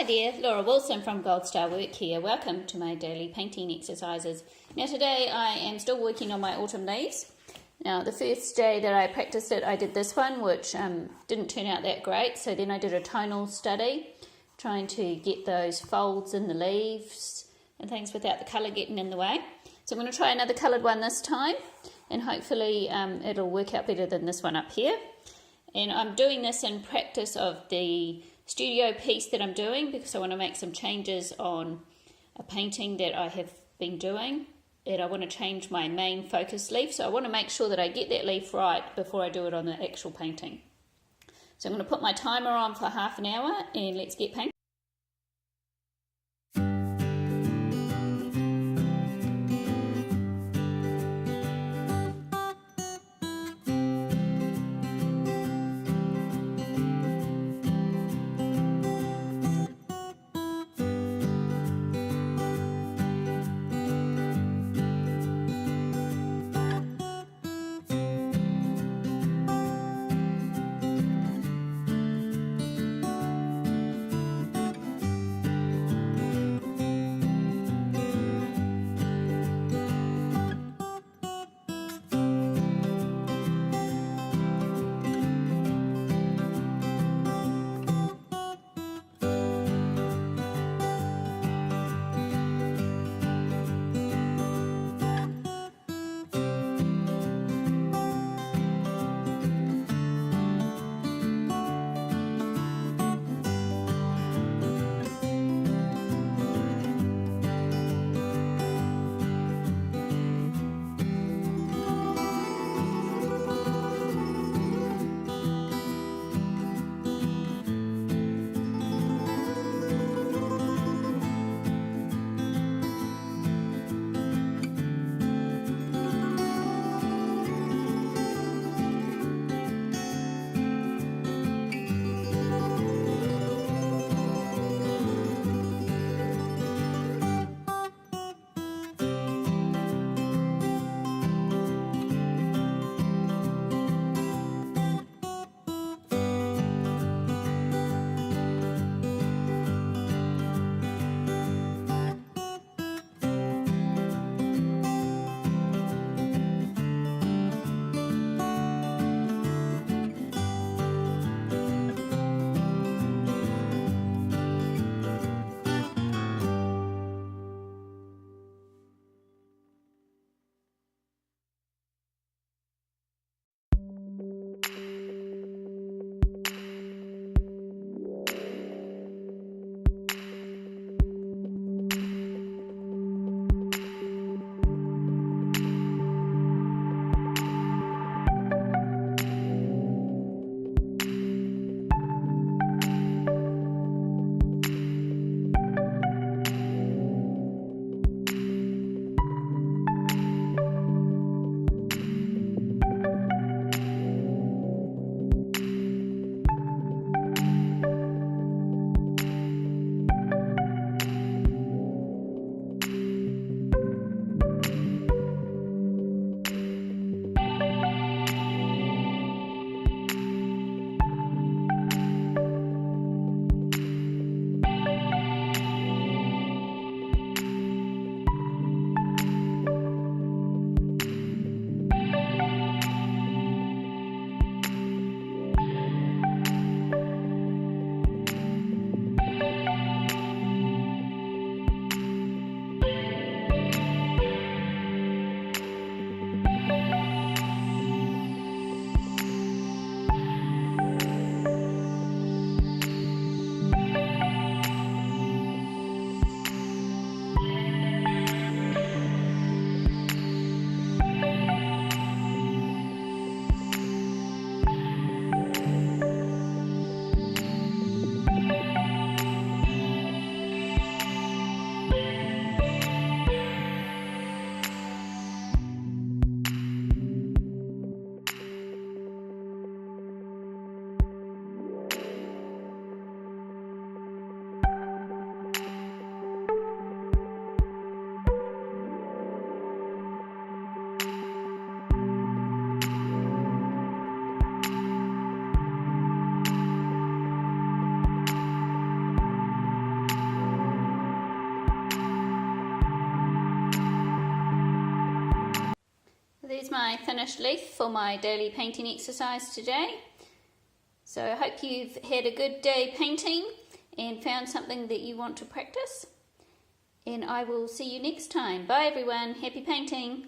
there, Laura Wilson from Gold Star Work here. Welcome to my daily painting exercises. Now today I am still working on my autumn leaves. Now the first day that I practiced it I did this one, which didn't turn out that great, so then I did a tonal study trying to get those folds in the leaves and things without the colour getting in the way. So I'm going to try another coloured one this time and hopefully it'll work out better than this one up here. And I'm doing this in practice of the studio piece that I'm doing because I want to make some changes on a painting that I have been doing, and I want to change my main focus leaf, so I want to make sure that I get that leaf right before I do it on the actual painting. So I'm going to put my timer on for half an hour and let's get painting. here's my finished leaf for my daily painting exercise today. So I hope you've had a good day painting and found something that you want to practice. And I will see you next time. Bye everyone. Happy painting.